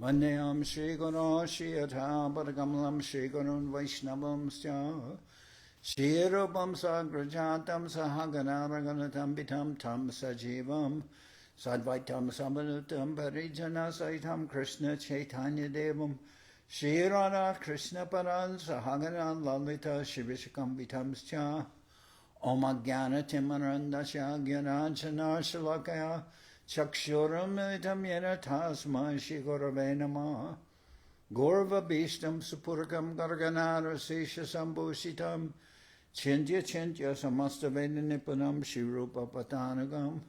Vandeyam Shri Guru Shri Yatha Padakamalam Shri Gurun Vaishnavam Sya Shri Rupam Sagrajatam Sahagana Raganatam Pitam Tam Sajivam Sadvaitam Samanutam Parijana Saitam Krishna Chaitanya Devam Shri Radha Krishna Paran Sahagana Lalita Shivishakam Pitam Sya Om Agyana Timarandasya Gyananchana Shalakaya Chakshuram Militam Yena Tasma Shri Gurave Namah Gorva Bhishtam Supurkam Garganara Sesha Sambhushitam Chintya Chintya Samasthaveda Nipunam Shri Rupa Patanagam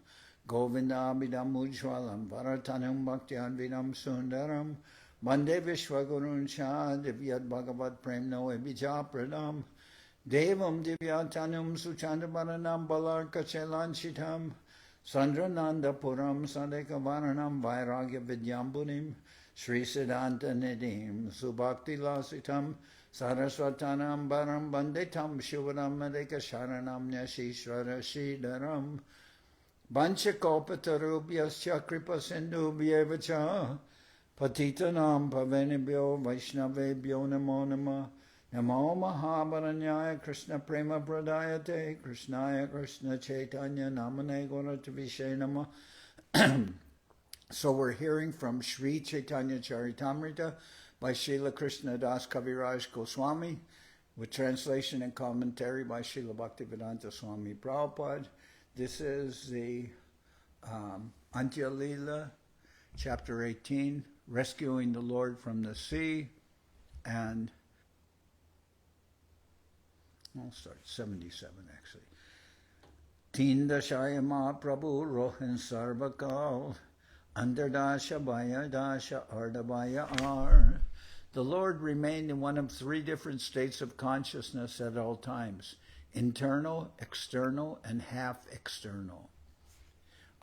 Govindabhidam Ujwalam Varatanam Bhaktiadvidam Sundaram Bande Vishwagurun Shah Divyad Bhagavat Premno Ebijapradam Devam Divyatanam Suchandabaranam Balarka Chelanchitam Sandrananda Puram Sadeka Varanam Vairagya Vidyambunim Sri Siddhanta Nidim Subhakti Lasitam Saraswatanam Baram Bandetam Shivaram Madeka Sharanam Nyashishvara Shidaram Banchakopatarubhyascha Kripa Sindhubhyevacha Patitanam Pavenibhyo Vaishnavebhyo Namo Namah Namo Mahabaranyaya Krishna Prema Pradayate Krishnaya Krishna Chaitanya Namane Gauratavishe Namah. So we're hearing from Sri Chaitanya Charitamrita by Srila Krishna Das Kaviraj Goswami with translation and commentary by Srila Bhaktivedanta Swami Prabhupada. This is the Antya-lila, chapter 18, Rescuing the Lord from the Sea, and I'll start 77 actually. Tindashaya Mahaprabhu Rohan Sarvakal Andardasha Bayadasha Ardabaya Ar. The Lord remained in one of three different states of consciousness at all times: internal, external, and half external.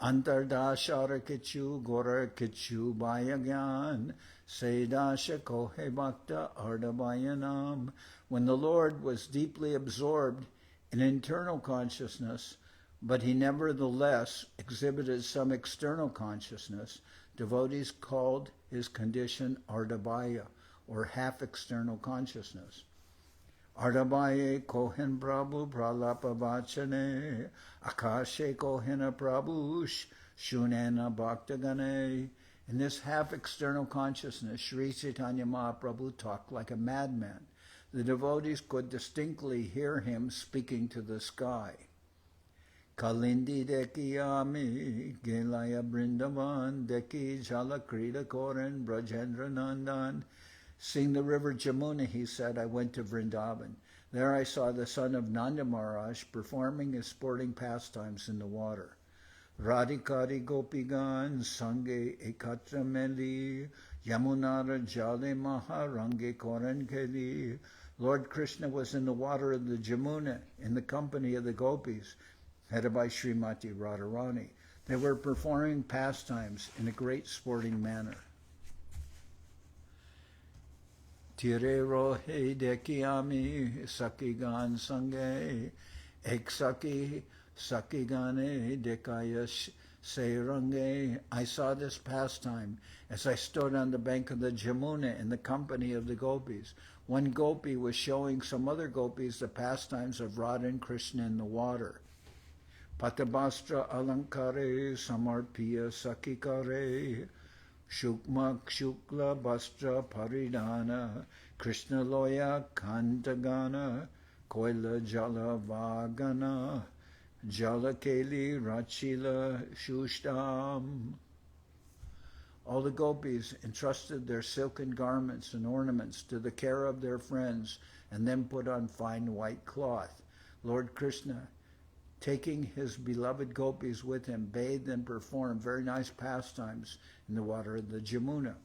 Antardashara Kichu Gora Kichu Bayagyan Sedasha Kohe Bhakta Ardabayanam. When the Lord was deeply absorbed in internal consciousness, but he nevertheless exhibited some external consciousness, devotees called his condition Ardabaya, or half-external consciousness. Ardabaye Kohen Prabhu Pralapa Vachane Akashe Kohena Prabhu Shunena Bhaktagane. In this half-external consciousness, Sri Chaitanya Mahaprabhu talked like a madman. The devotees could distinctly hear him speaking to the sky. Kalindi deki ami Gelaya Vrindaban deki Jala Krida Koren Brajendra Nandan. Seeing the river Yamuna, he said, I went to Vrindaban. There I saw the son of Nanda Maharaj performing his sporting pastimes in the water. Radhikari Gopigan Sange Ekatra Meli Yamunara Jale Maharange Koran Keli. Lord Krishna was in the water of the Yamuna in the company of the gopis, headed by Srimati Radharani. They were performing pastimes in a great sporting manner. Tire rohe dekiami sakigan sange eksaki sakigane dekaya seirange. I saw this pastime as I stood on the bank of the Yamuna in the company of the gopis. One gopi was showing some other gopis the pastimes of Radha and Krishna in the water. Patabastra alankare samarpiya sakikare Shukma Shukla Bastra Paridana Krishna Loya Kantagana Koila Jala Vagana Jala Keli Rachila Shushtam. All the gopis entrusted their silken garments and ornaments to the care of their friends and then put on fine white cloth. Lord Krishna, taking his beloved gopis with him, bathed and performed very nice pastimes in the water of the Yamuna.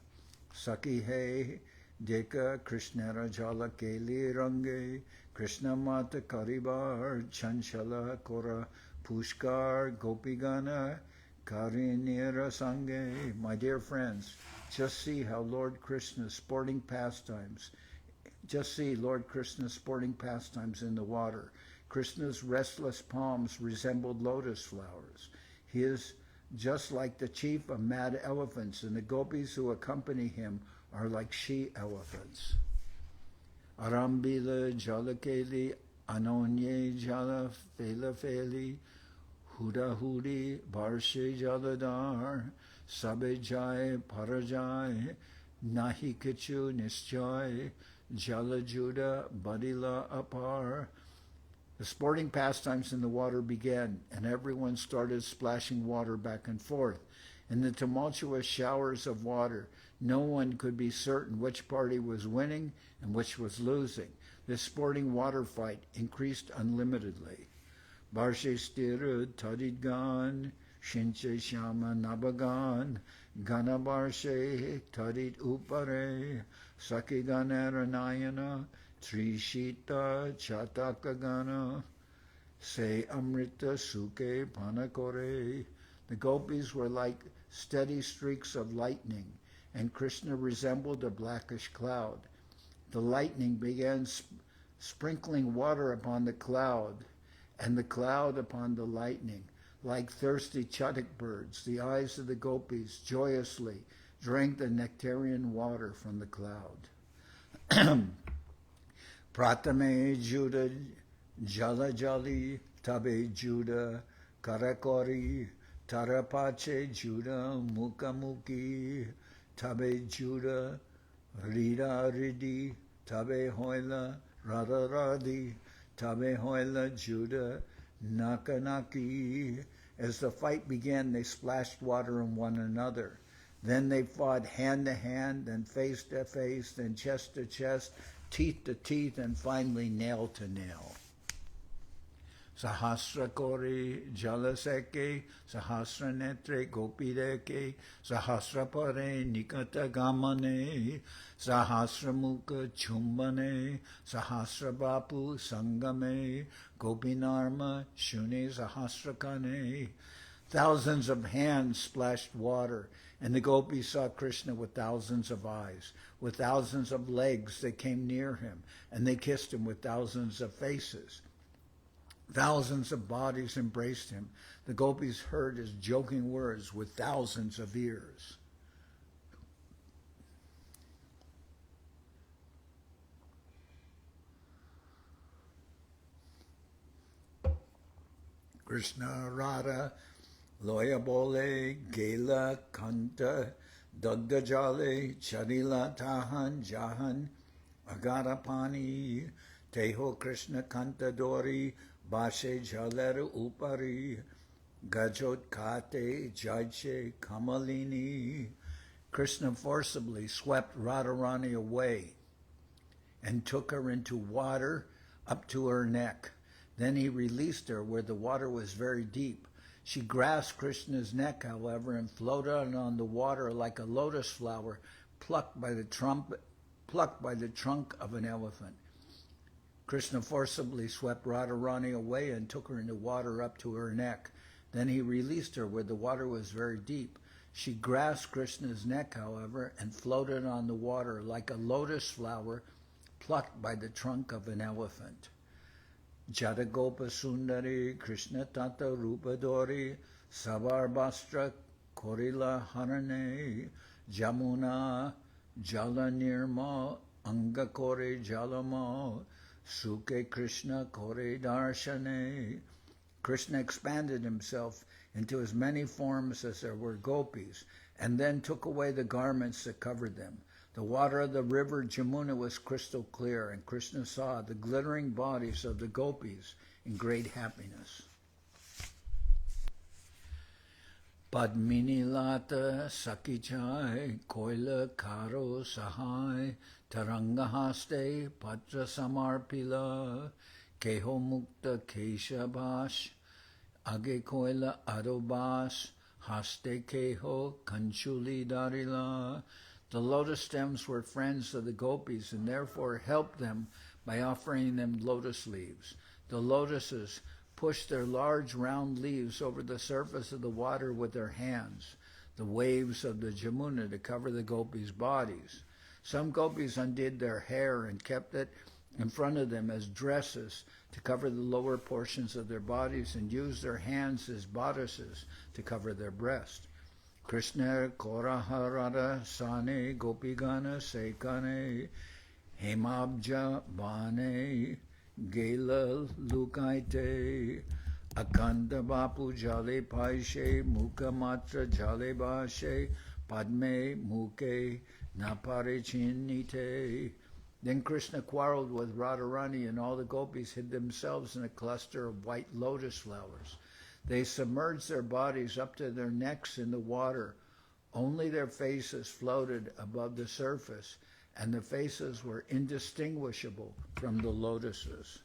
Saki he deka Krishnara jala keli range Krishna mata karibar chanchala kora pushkar gopigana karinira sange. My dear friends, just see Lord Krishna's sporting pastimes in the water. Krishna's restless palms resembled lotus flowers. His just like the chief of mad elephants, and the gopis who accompany him are like she-elephants. Arambila jalakeli, anonye jala fela-feli, huda-hudi barshe jaladar, sabe jai parajai, nahi kichu nischai, jalajuda badila apar. The sporting pastimes in the water began, and everyone started splashing water back and forth. In the tumultuous showers of water, no one could be certain which party was winning and which was losing. This sporting water fight increased unlimitedly. Barshe stiru tadid shinche shama nabagan, gana barshe tadid upare, sakiganera nayana, Trishita Chatakagana, Se Amrita Suke Panakore. The gopis were like steady streaks of lightning, and Krishna resembled a blackish cloud. The lightning began sprinkling water upon the cloud, and the cloud upon the lightning. Like thirsty chatak birds, the eyes of the gopis joyously drank the nectarian water from the cloud. Pratame Juda Jala Jali Tabe Juda Karakori Tarapache Juda Mukamuki Tabe Juda Rida Ridi Tabe Hoila Radharani Tabe Hoila Juda Nakanaki. As the fight began, they splashed water on one another. Then they fought hand to hand, then face to face, then chest to chest, teeth to teeth, and finally nail to nail. Sahasra kori jalaseke, sahasra netre gopideke, sahasra pare nikata gamane, sahasra mukha chumbane, sahasra bapu sangame, gopinarma shune sahasra kane. Thousands of hands splashed water, and the gopis saw Krishna with thousands of eyes. With thousands of legs they came near him, and they kissed him with thousands of faces. Thousands of bodies embraced him. The gopis heard his joking words with thousands of ears. Krishna Radha Loya Bole Gela Kanta Dagda Jale Charila Tahan Jahan Agarapani Teho Krishna Kanta Dori Bashe Jalera Upari Gajot Kate Jaiche Kamalini. Krishna forcibly swept Radharani away and took her into water up to her neck. Then he released her where the water was very deep. She grasped Krishna's neck, however, and floated on the water like a lotus flower plucked by the trunk of an elephant. Krishna forcibly swept Radharani away and took her into water up to her neck. Then he released her where the water was very deep. She grasped Krishna's neck, however, and floated on the water like a lotus flower plucked by the trunk of an elephant. Jadagopa Sundari Krishna Tata Rupadori Savar Bastra Korila Harane Yamuna Jala Nirma Anga Kore Jalama Suke Krishna Kore Darshane. Krishna expanded himself into as many forms as there were gopis, and then took away the garments that covered them. The water of the river Yamuna was crystal clear, and Krishna saw the glittering bodies of the gopis in great happiness. Padmini Lata Sakichai Koila Karo Sahai Tarangahaste Patra Samarpila Keho Mukta Keshabash Age Koila Adobas Haste Keho Kanchuli Darila. The lotus stems were friends of the gopis and therefore helped them by offering them lotus leaves. The lotuses pushed their large round leaves over the surface of the water with their hands, the waves of the Yamuna, to cover the gopis' bodies. Some gopis undid their hair and kept it in front of them as dresses to cover the lower portions of their bodies and use their hands as bodices to cover their breast. Krishna Koraharada Sane Gopigana Sekane Hemabja Bane Gela Lukaite Akanda Bapu Jale Paishe Mukamatra Jale Bashe Padme Muke Napare Chinite. Then Krishna quarreled with Radharani, and all the gopis hid themselves in a cluster of white lotus flowers. They submerged their bodies up to their necks in the water. Only their faces floated above the surface, and the faces were indistinguishable from the lotuses.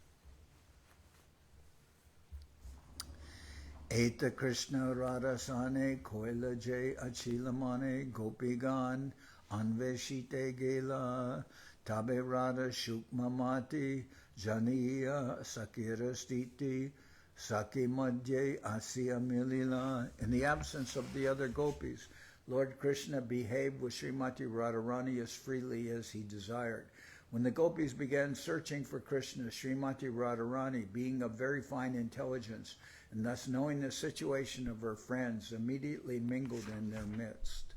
Eta Krishna Radhasane Koila Jay Achilamane Gopigan Anveshite Gela Tabe Radha Shukmamati Janiya Sakirastiti Saki Madhye Asya Milila. In the absence of the other gopis, Lord Krishna behaved with Srimati Radharani as freely as he desired. When the gopis began searching for Krishna, Srimati Radharani, being of very fine intelligence, and thus knowing the situation of her friends, immediately mingled in their midst.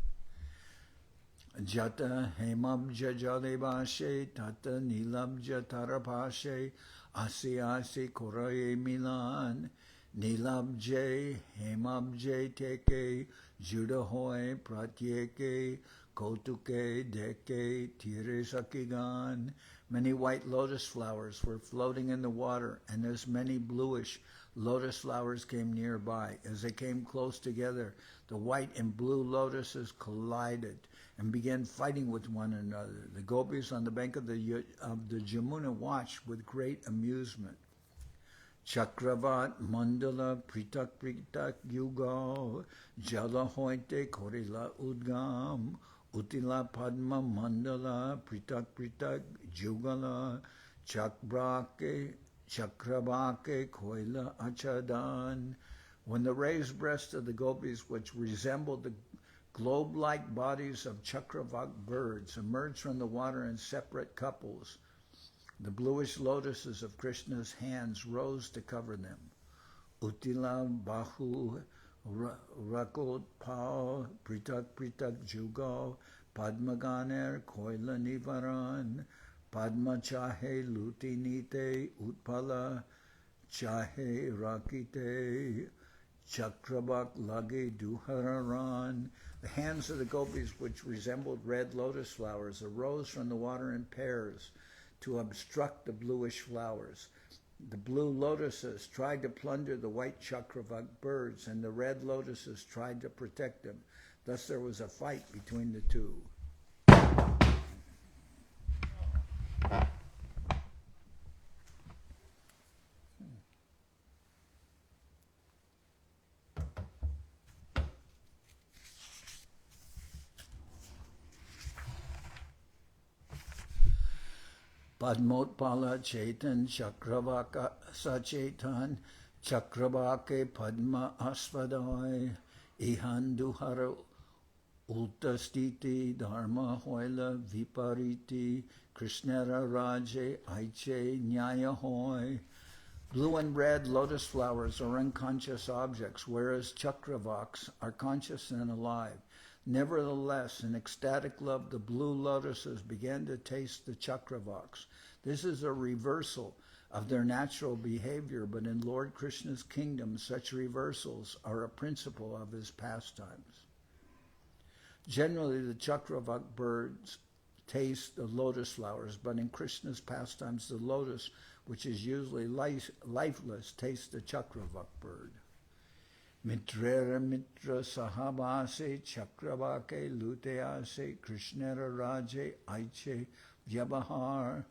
Jata hemabja jalebashe tata nilabja tarapashe asi koraye milan nilabje hemabje teke judahoy pratyeke kotuke deke tirisakigan. Many white lotus flowers were floating in the water, and as many bluish lotus flowers came nearby. As they came close together, the white and blue lotuses collided and began fighting with one another. The gopis on the bank of the Yamuna watched with great amusement. Chakravat mandala pritak pritak yugal jala hointe korila udgam utila padma mandala pritak pritak jugala chakrabake koila achadan. When the raised breasts of the gopis, which resembled the globe-like bodies of chakravak birds, emerged from the water in separate couples, the bluish lotuses of Krishna's hands rose to cover them. Utila bahu rakot pao pritak pritak jugal padmaganer koila nivaran padma chahe lutinite utpala chahe rakite chakrabak lage duhararan. The hands of the gopis, which resembled red lotus flowers, arose from the water in pairs to obstruct the bluish flowers. The blue lotuses tried to plunder the white chakravak birds, and the red lotuses tried to protect them. Thus there was a fight between the two. Padmotpala Chaitan Chakravaka Sachaitan Chakravake Padma Asvadai Ihanduhara Ultastiti Dharma Hoila Vipariti Krishnara Raje Aiche Nyaya Hoy. Blue and red lotus flowers are unconscious objects, whereas chakravaks are conscious and alive. Nevertheless, in ecstatic love, the blue lotuses began to taste the chakravaks. This is a reversal of their natural behavior, but in Lord Krishna's kingdom, such reversals are a principle of his pastimes. Generally, the chakravak birds taste the lotus flowers, but in Krishna's pastimes, the lotus, which is usually lifeless, tastes the chakravak bird. Mitrera mitra sahabase chakravake lutease krishnera raje aiche vyabahar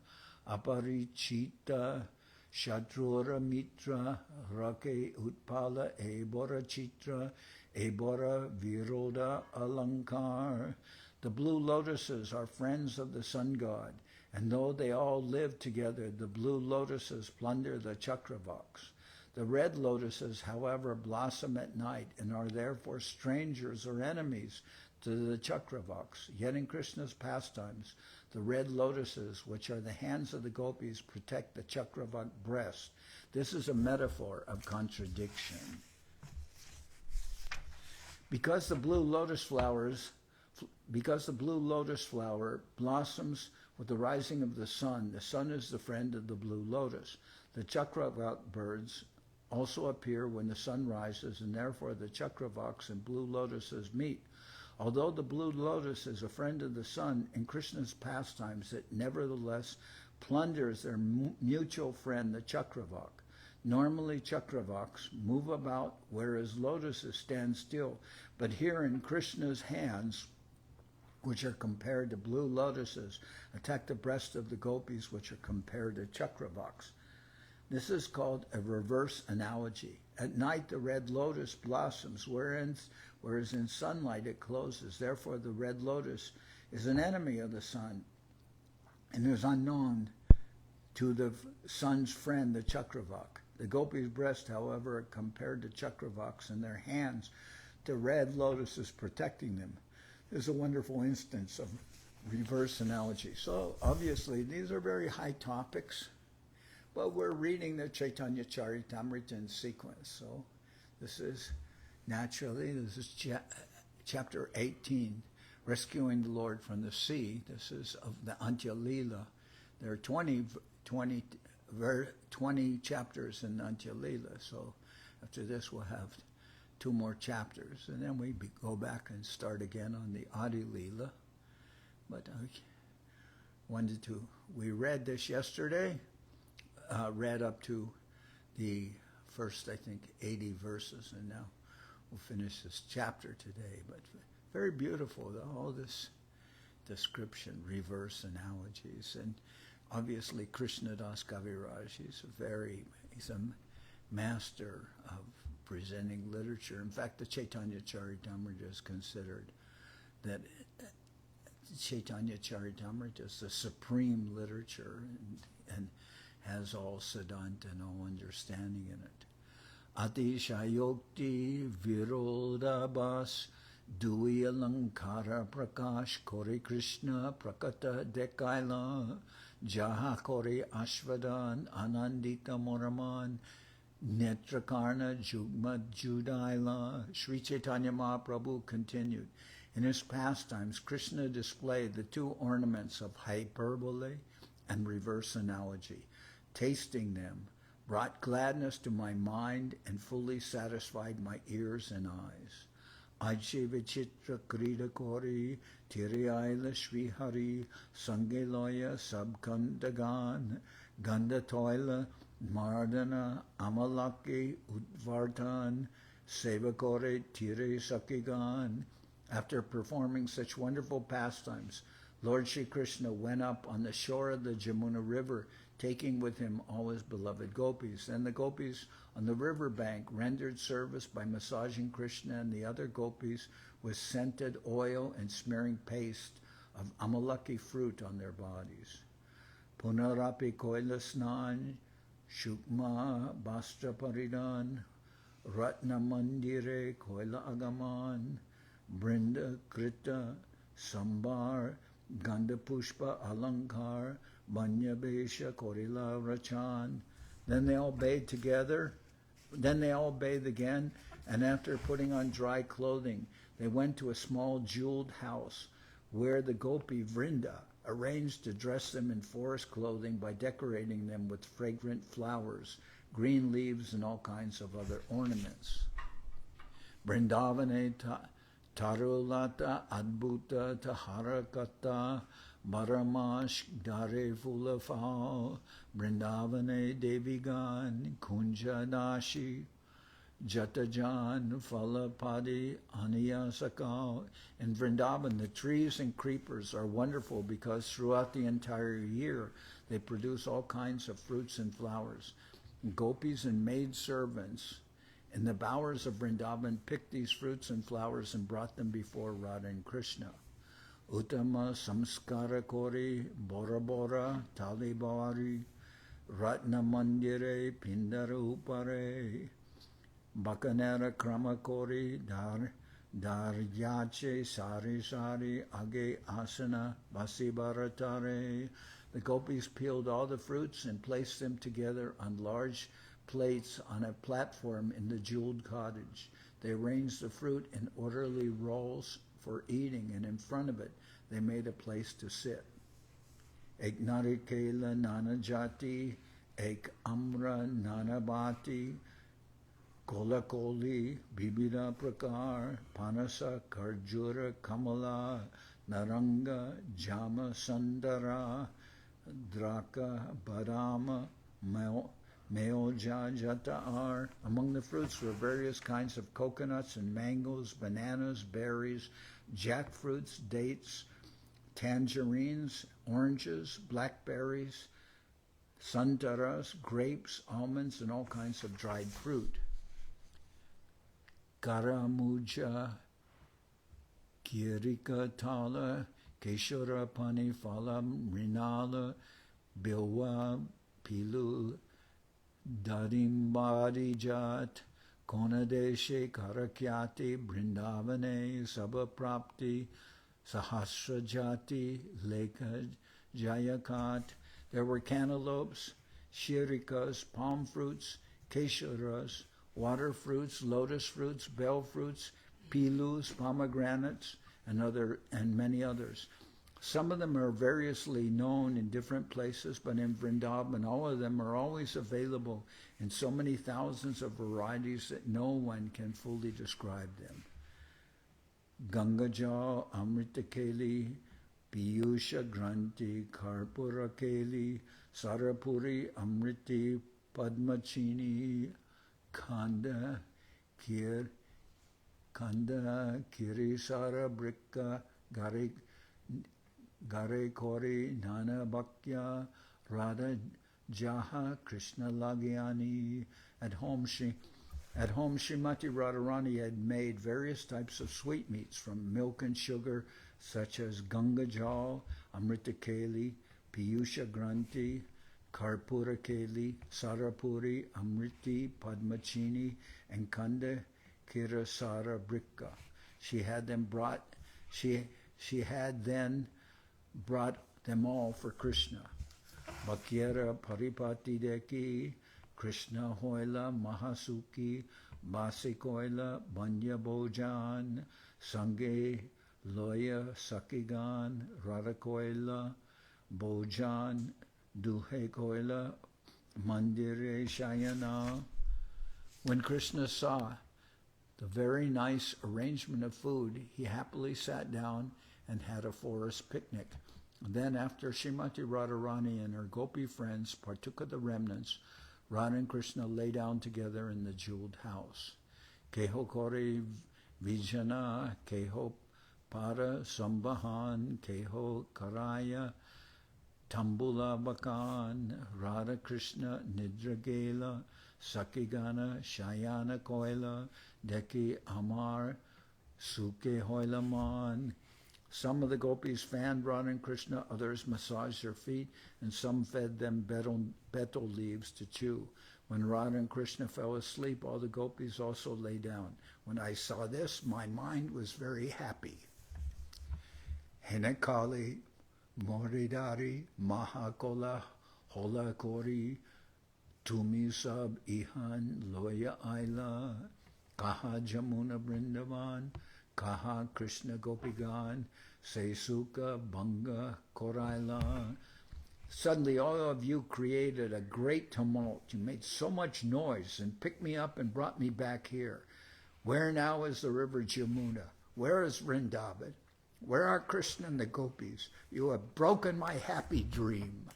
aparichita shatrura mitra rake utpala ebora chitra ebora viroda alankar. The blue lotuses are friends of the sun god, and though they all live together, the blue lotuses plunder the chakravaks. The red lotuses, however, blossom at night and are therefore strangers or enemies to the Chakravaks. Yet in Krishna's pastimes, the red lotuses, which are the hands of the gopis, protect the Chakravak breast. This is a metaphor of contradiction. Because the blue lotus flower blossoms with the rising of the sun is the friend of the blue lotus. The Chakravak birds also appear when the sun rises, and therefore the Chakravaks and blue lotuses meet. Although the blue lotus is a friend of the sun, in Krishna's pastimes it nevertheless plunders their mutual friend, the Chakravak. Normally Chakravaks move about, whereas lotuses stand still. But here in Krishna's hands, which are compared to blue lotuses, attack the breast of the gopis, which are compared to Chakravaks. This is called a reverse analogy. At night the red lotus blossoms, whereas in sunlight it closes. Therefore the red lotus is an enemy of the sun and is unknown to the sun's friend, the Chakravak. The gopis' breast, however, are compared to Chakravaks in their hands, the red lotuses protecting them. This is a wonderful instance of reverse analogy. So obviously these are very high topics, but we're reading the Chaitanya Charitamrita in sequence. So this is chapter 18, Rescuing the Lord from the Sea. This is of the Antya-lila. There are 20 chapters in Antya-lila. So after this we'll have 2 more chapters, and then we go back and start again on the Adi-lila. But we read this yesterday, read up to the first, I think, 80 verses, and now we'll finish this chapter today. But very beautiful, all this description, reverse analogies. And obviously Krishna Das Kaviraj, he's a master of presenting literature. In fact, the Chaitanya Charitamrita is considered that Chaitanya Charitamrita is the supreme literature and has all siddhanta and all understanding in it. Atishayokti Virodabas Dui Alankara Prakash Kori Krishna Prakata Dekaila Jaha Kori Ashvadan Anandita Moraman Netrakarna Jugma Judaila. Sri Chaitanya Mahaprabhu continued. In his pastimes, Krishna displayed the 2 ornaments of hyperbole and reverse analogy. Tasting them brought gladness to my mind and fully satisfied my ears and eyes. Ajje vichitra krida kori tiriaila shri hari sangeloya sabkandagan ganda toila Mardana Amalaki Udvartan Seva Kore Tire Sakigan. After performing such wonderful pastimes, Lord Shri Krishna went up on the shore of the Yamuna river, taking with him all his beloved gopis. Then the gopis on the river bank rendered service by massaging Krishna and the other gopis with scented oil and smearing paste of amalaki fruit on their bodies. Punarapi Koilasnan Shukma Bastra Paridan Ratna Mandire Koila Agaman Brinda Krita Sambar Ganda Pushpa Alankar Banya Besha Korila Rachan. Then they all bathed together. Then they all bathed again, and after putting on dry clothing, they went to a small jeweled house where the gopi Vrinda arranged to dress them in forest clothing by decorating them with fragrant flowers, green leaves, and all kinds of other ornaments. Vrindavane tarulata adbhuta taharakata baramash dare fulafal Vrindavane devigan kunjadashi Jatajan, Falapadi, Aniyasakal. In Vrindaban, the trees and creepers are wonderful because throughout the entire year they produce all kinds of fruits and flowers. Gopis and maid servants in the bowers of Vrindaban picked these fruits and flowers and brought them before Radha and Krishna. Uttama Samskara Kori, Bora Bora, Talibari, Ratna Mandire, Pindara Upare, Bakanera Kramakori, Daryache sari sari age asana basi baratare. The gopis peeled all the fruits and placed them together on large plates on a platform in the jeweled cottage. They arranged the fruit in orderly rolls for eating, and in front of it they made a place to sit. Ek narikela nanajati, ek amra nanabati, kolakoli, bibida prakar, panasa, karjura, kamala, naranga, jama, sandara, draka, badama, meoja, jataar. Among the fruits were various kinds of coconuts and mangoes, bananas, berries, jackfruits, dates, tangerines, oranges, blackberries, santaras, grapes, almonds, and all kinds of dried fruit. Karamuja, kirika tala, keshara pani phalam, rinala, bilwa, pilu, darimbarijat, konadeshe karakyati, brindavane, sabaprapti, sahasrajati, leka jayakat. There were cantaloupes, shirikas, palm fruits, kesharas, water fruits, lotus fruits, bell fruits, pilus, pomegranates, and many others. Some of them are variously known in different places, but in Vrindaban, all of them are always available in so many thousands of varieties that no one can fully describe them. Gangajal, Amritakeli, Piyusha Granti, Karpura Keli, Sarapuri, Amriti, Padmachini, Kanda, Kirisara, Brikka, Gare Kori, Nana Bhakya, Radha Jaha, Krishna Lagyani. At home, Srimati Radharani had made various types of sweetmeats from milk and sugar, such as Ganga Jal, Amrita Keli, Piyusha Granti, Karpura Keli, Sarapuri, Amriti, Padmachini, and Kanda Kirasara Brikka. She had then brought them all for Krishna. Bhakyara Paripati Deki, Krishna Hoila Mahasuki, Basikoila Banya Bojan, Sange Loya Sakigan, Radhakoila, Bojan, Duhe Koila, Mandire Shayana. When Krishna saw the very nice arrangement of food, he happily sat down and had a forest picnic. And then after Srimati Radharani and her gopi friends partook of the remnants, Radha and Krishna lay down together in the jeweled house. Keho Kori Vijana, Keho Para Sambahan, Keho Karaya, Tambula Bakan, Radha Krishna Nidragela, Sakigana, Shayana Koila, Deki Amar, Suke Hoilaman. Some of the gopis fanned Radha and Krishna, others massaged their feet, and some fed them betel leaves to chew. When Radha and Krishna fell asleep, all the gopis also lay down. When I saw this, my mind was very happy. Henakali, Moridari, Mahakola, Hola Kori, Tumi Sab Ihan, Loya Aila, Kaha Yamuna Vrindaban, Kaha Krishna Gopigan, Sesuka Banga Koraila. Suddenly all of you created a great tumult. You made so much noise and picked me up and brought me back here. Where now is the river Yamuna? Where is Vrindaban? Where are Krishna and the gopis? You have broken my happy dream.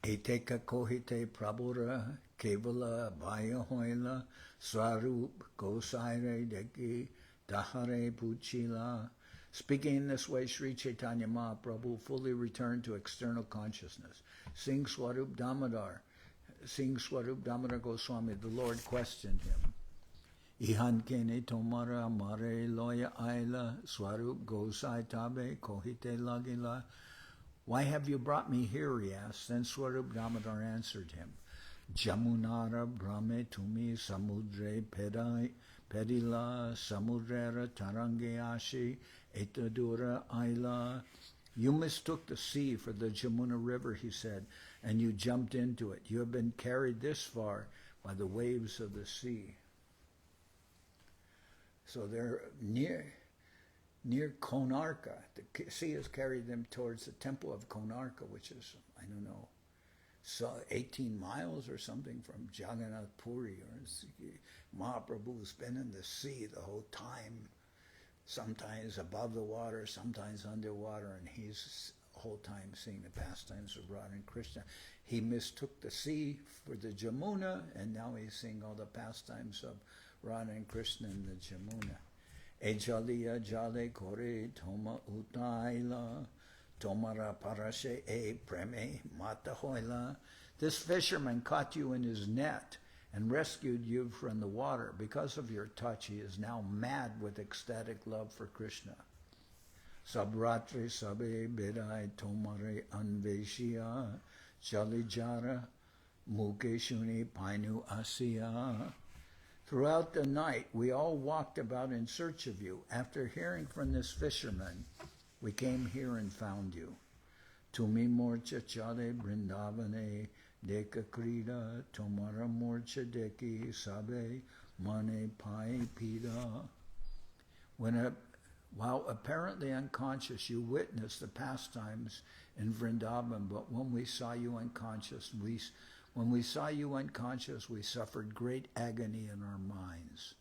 Eteka kohite prabhura kevala bhaya hoila swarup gosaire deki dahare puchila. Speaking in this way, Sri Chaitanya Mahaprabhu fully returned to external consciousness. Sing Swarup Damodar Goswami, the Lord questioned him. Ihan kene tomara mare loya aila Swarup gosai tabe kohite lagila. Why have you brought me here, he asked. Then Swarup Damodar answered him. Jamunara brahme tumi samudre Pedila samudrera tarangeashi etadura aila. You mistook the sea for the Yamuna River, he said, and you jumped into it. You have been carried this far by the waves of the sea. So they're near Konarka. The sea has carried them towards the temple of Konarka, which is, I don't know, so 18 miles or something from Jagannath Puri. Mahaprabhu's been in the sea the whole time, sometimes above the water, sometimes underwater, and he's the whole time seeing the pastimes of Radha and Krishna. He mistook the sea for the Yamuna, and now he's seeing all the pastimes of Radha and Krishna in the Yamuna. Ejaliya jale kore toma utaila. Tomara parashe e preme mata hoila. This fisherman caught you in his net and rescued you from the water. Because of your touch, he is now mad with ecstatic love for Krishna. Sabratri sabe bidai tomare anveshia jalijara mukeshuni painu asiya. Throughout the night, we all walked about in search of you. After hearing from this fisherman, we came here and found you. Tumi morcha chale Vrindavane deka krida tomara morcha deki sabe mane pai pida. While apparently unconscious, you witnessed the pastimes in Vrindaban, but when we saw you unconscious, we suffered great agony in our minds.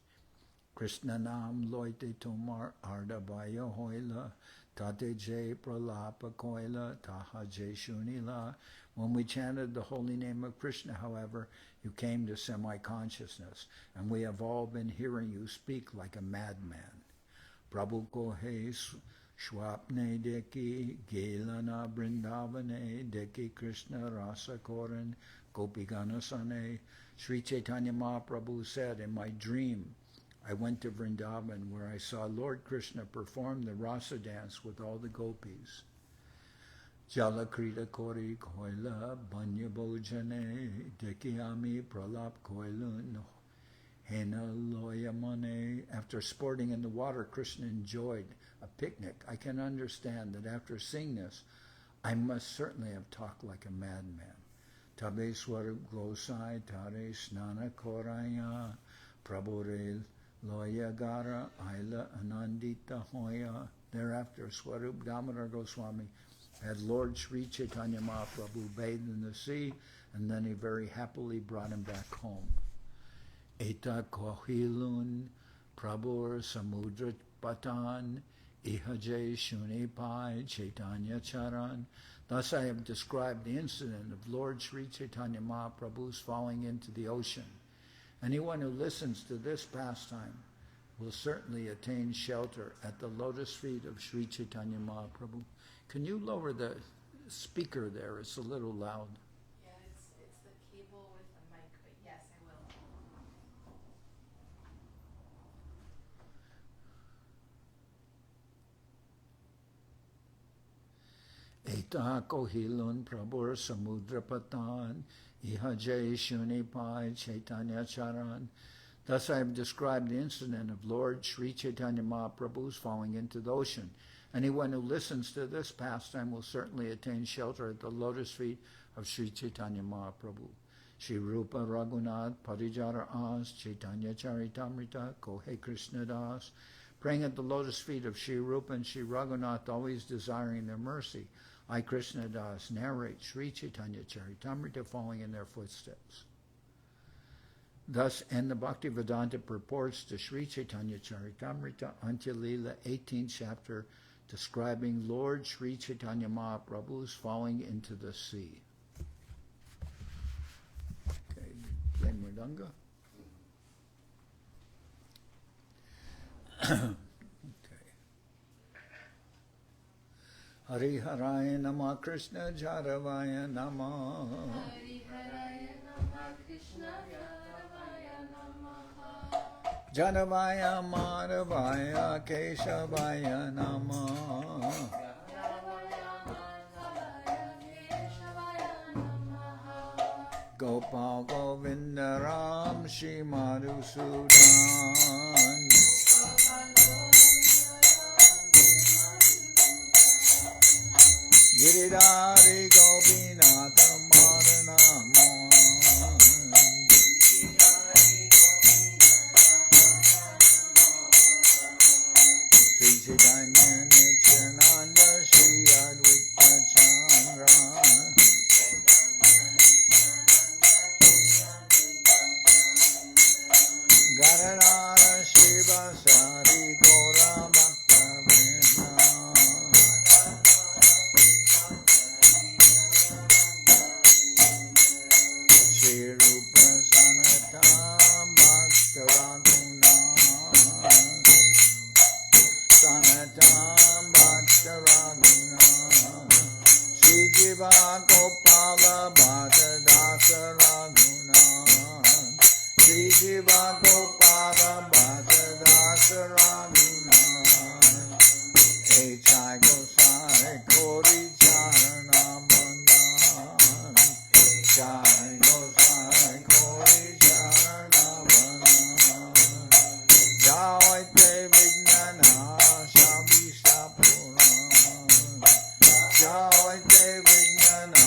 Krishna nam loite tomar ardabaya hoila. Tate je pralapa koila taha je shunila. When we chanted the holy name of Krishna, however, you came to semi-consciousness, and we have all been hearing you speak like a madman. Prabhu kohe swapne deki gelana brindavane deki Krishna rasa koran gopiganasane. Sri Chaitanya Mahaprabhu said, in my dream, I went to Vrindaban where I saw Lord Krishna perform the rasa dance with all the gopis. Jalakrita kori koila banya bojane dekiyami pralap koilun hena loyamane. After sporting in the water, Krishna enjoyed a picnic. I can understand that after seeing this, I must certainly have talked like a madman. Tabe Swarup Gosai Tare Snana Koraya Prabhure Loya Gara Aila Anandita Hoya. Thereafter, Swarup Damodar Goswami had Lord Sri Chaitanya Mahaprabhu bathed in the sea, and then he very happily brought him back home. Eta Kohilun Prabhur Samudra Patan Ihaje Shunipai Chaitanya Charan. Thus I have described the incident of Lord Sri Chaitanya Mahaprabhu's falling into the ocean. Anyone who listens to this pastime will certainly attain shelter at the lotus feet of Sri Chaitanya Mahaprabhu. Can you lower the speaker there? It's a little loud. Yeah, it's the cable with the mic, but yes, I will. Eta kohilun prabhur samudra patan ihaje shunipai Chaitanya Charan. Thus I have described the incident of Lord Sri Chaitanya Mahaprabhu's falling into the ocean. Anyone who listens to this pastime will certainly attain shelter at the lotus feet of Sri Chaitanya Mahaprabhu. Shri Rupa Raghunath Parijara As Chaitanya Charitamrita Kohe Krishna Das. Praying at the lotus feet of Shri Rupa and Shri Raghunath, always desiring their mercy, I, Krishna Das, narrate Sri Chaitanya Charitamrita following in their footsteps. Thus end the Bhaktivedanta purports to Sri Chaitanya Charitamrita, Antya-lila, 18th chapter, describing Lord Sri Chaitanya Mahaprabhu's falling into the sea. Okay, play Mridanga. Okay. Hari Haraya Nama Krishna Jaravaya Nama. Hari Haraya Nama Krishna Jaravaya Namaha. Jaravaya Madhavaya Keshavaya Nama. Gopal Govinda Ram Shri Madhusudan Giridhari Gopinatha Madanaman Sri Chaitanya Nityananda Shri Advaita Chandra Garadhara Shiva Sari Gora Bhakta Vrinda Shri Rupa Sanatana Bhakta Raguna Sanatana Bhakta Raguna Shri Jiva Gopala Bhakta Dasa Raguna Shri Jiva Gopala Bhakta Dasa Raguna Echai Gosai Kori Charana Bandhan Echai Gosai Kori Charana Bandhan Jaite Vignana Shabishta Puran Jaite Vignana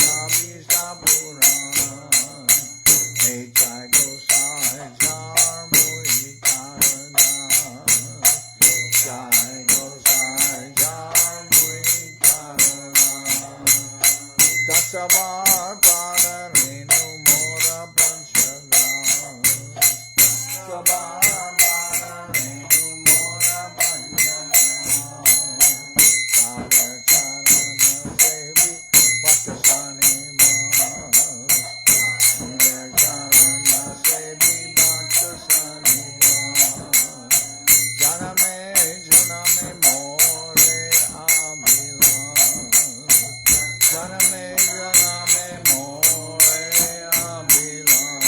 Shabishta Puran Echai Gosai Jar Mui Karana Jai Gosai Jar Mui Karana Dasavar Pada Renu Mora Panchagas Dasavar Pada Renu Mora Panchagas Pada Charana Sevi Bhaktasani Mas Their Charana Sevi Bhaktasani Mas Janame Janame More Abhilas Janame Janame More Abhilas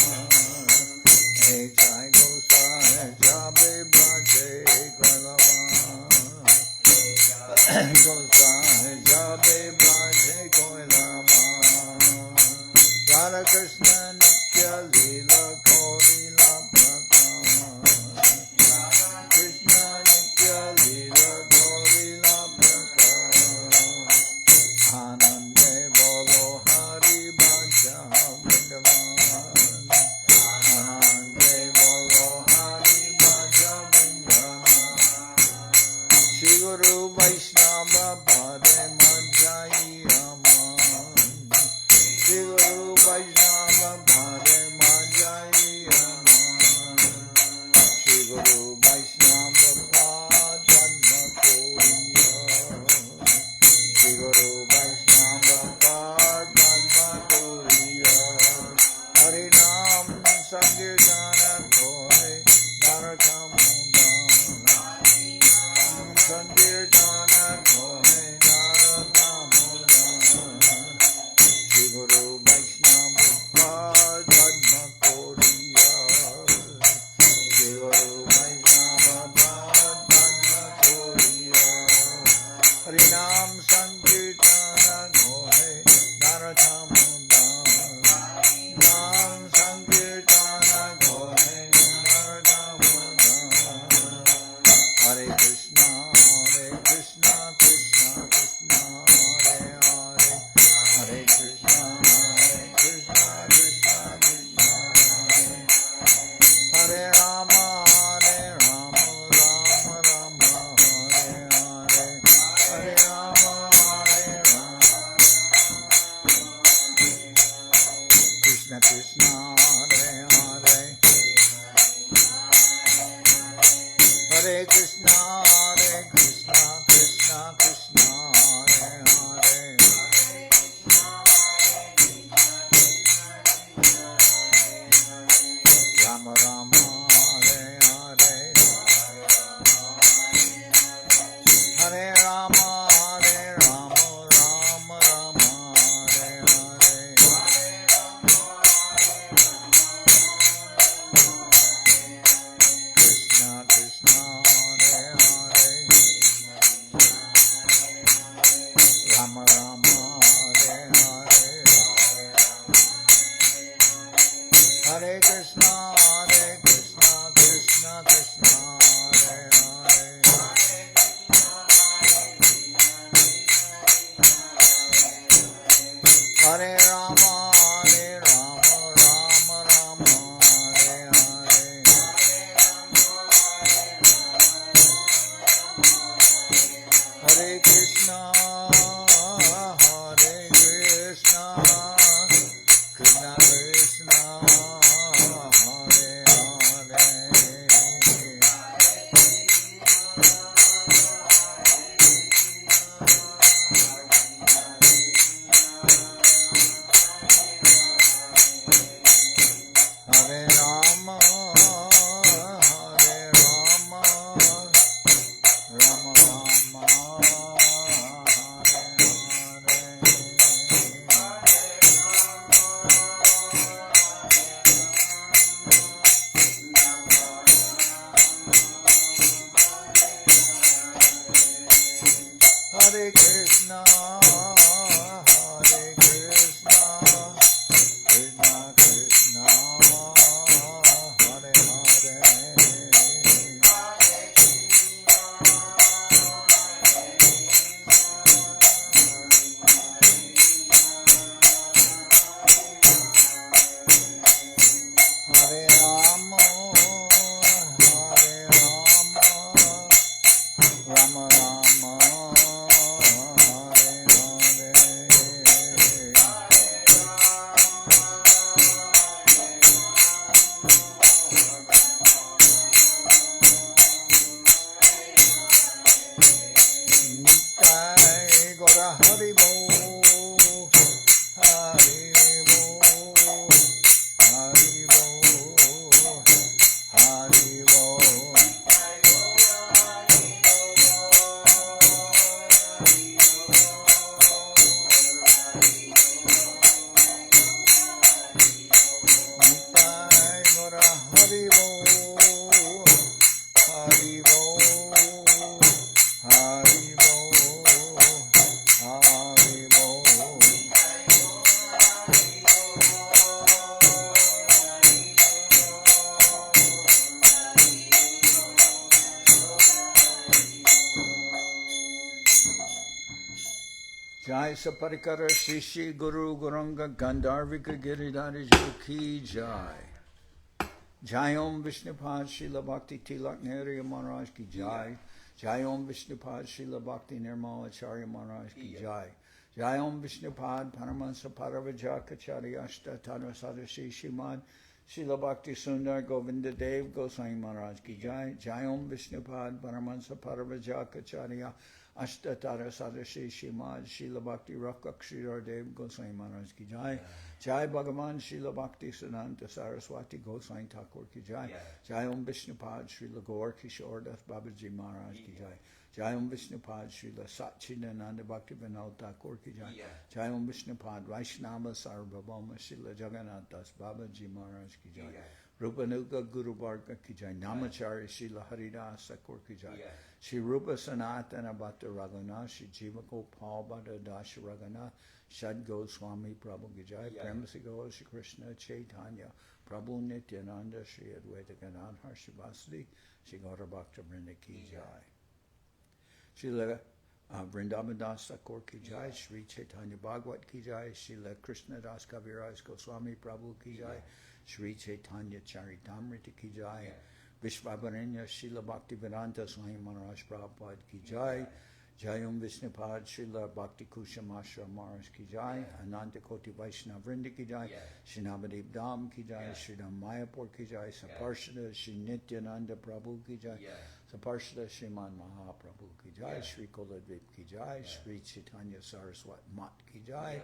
Echai Gosai Jabe Bhaje Koilavan Gosai Jabe Bhaje Koilavan Radha Krishna Antya-lila Korila Prakama Krishna Antya-lila Korila Prakama Anande Bolo Hari Bhaja Vrindaban Anande Bolo Hari Bhaja Vrindaban Shri Guru Vaishnava Pade Majai Aman Shri Guru Vaishnava Pade Majai Aman Shri Guru Vaishnava Pade Madhuriya Shri Guru Vaishnava Pade Madhuriya Harinam Sankirtana Koi Narakamundam Sankirtana Koi Narakamundam Shri Guru Vaishnava Pade Madhuriya Shri Guru Vaishnava Pade Madhuriya Harinam Sankirtana Koi Narakamundam Nam Sankirtana Koi Narakamundam Hare Krishna Krishna Krishna Hare Hare Hare Krishna Krishna Krishna Hare Hare Rama Rama Rama Hare Hare Hare Rama Krishna Krishna Hare Hare Hare Krishna Krishna Krishna Hare Hare Rama Rama Hare Hare Hare Rama Rama Rama Hare Hare Krishna Krishna Hare Hare Gora Hari Bo, Hari Bo, Hari Bo, Hari Bo. Jai Saparikara Shishi Guru Guranga Gandharvika Giridhari Ki Jai. Jai Om Vishnupad Srila Bhakti Tilak Nehru Maharaj Ki Jai. Jai Om Vishnupad Srila Bhakti Nirmal Acharya Maharaj Ki Jai. Jai Om Vishnupad Paramahansa Paravajakacharya Ashta Tadva Sadashi Shimad Srila Bhakti Sundar Govinda Dev Goswami Maharaj Ki Jai. Jai Om Vishnupad Paramahansa Paravajakacharya Ashtatara Sadashi Shimad Srila Bhakti Rakshidhar Dev Goswami Maharaj Ki Jai. Jai Bhagavan Srila Bhakti Siddhanta Saraswati Goswami Thakur Ki Jai. Jai Om Vishnupad Srila Gaur Kishore Das Babaji Maharaj Ki Jai. Jai Om Vishnupad Srila Satchidananda Bhakti Vinod Thakur Ki Jai. Jai Om Vishnupad Vaishnava Sarvabhauma Srila Jagannath Das Babaji Maharaj Ki Jai. Rupanuga Guru Varga Ki Jai. Namacharya Srila Haridas Thakur Ki Jai. Shri Rupa Sanatana Bhatta Raghunath, Shri Jiva Gopal Bhatta Dasha Raghunath, Shad Goswami Prabhu Ki Jai, Premasigo Shri Krishna Chaitanya, Prabhu Nityananda, Shri Advaita Gadadhar Shivasadi, Shri Gaura Bhakta Vrinda Ki Jai. Shri Vrindaban Das Thakur Ki Jai, Shri Chaitanya Bhagwat Ki Jai, Shri Krishna Das Kaviraj Goswami Prabhu Ki Jai, Sri Chaitanya Charitamrita Ki Jai, Vishvabaranya Srila Bhakti Vedanta Swami Maharaj Prabhupada Ki Jai. Jai Om Vishnupad Srila Bhakti Kushamashra Maharaj Ki Jai. Ananta Koti Vaishnava Vrinda Ki Jai. Shri Navadip Dham Ki Jai. Shri Dham Mayapur Ki Jai. Saparshada Shri Nityananda Prabhu Ki Jai. Saparshada Sriman Mahaprabhu Ki Jai. Shri Kuladvip Ki Jai. Shri Chaitanya Saraswat Mat Ki Jai.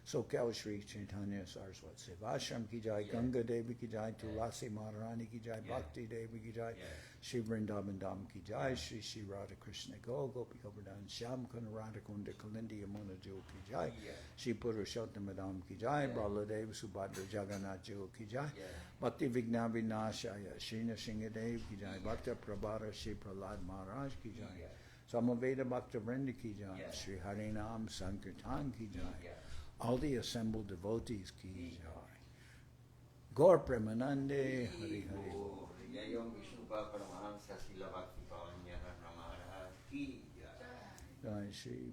Sokyal Sri Chaitanya Saraswat Sevashram Ki Jai, Ganga Devi Ki Jai, Tulasi Radharani Ki Jai, Bhakti Devi Ki Jai, Shri Vrindaban Dham Ki Jai, Shri Shri Radha Krishna Go, Gopi Govardhan Shyam Kunda Radha Kunda Kalindi Yamuna Jewel Ki Jai, Shri Purushottam Dham Ki Jai, Baladev Subhadra Jagannath Jewel Ki Jai, Bhakti Vigna Vinashaya, Shri Nrsingadev Ki Jai, Bhakta Prabhara Shri Prahlad Maharaj Ki Jai, Samaveda Bhakta Vrinda Ki Jai, Shri Harinam Sankirtan Ki Jai, all the assembled devotees Ki Jai. Gaur Premanande Hari Hari Bol. Jai Om Vishnupada Paramahansa Srila Bhakti Pavanya Maharaj Ki Jai. Jai Shri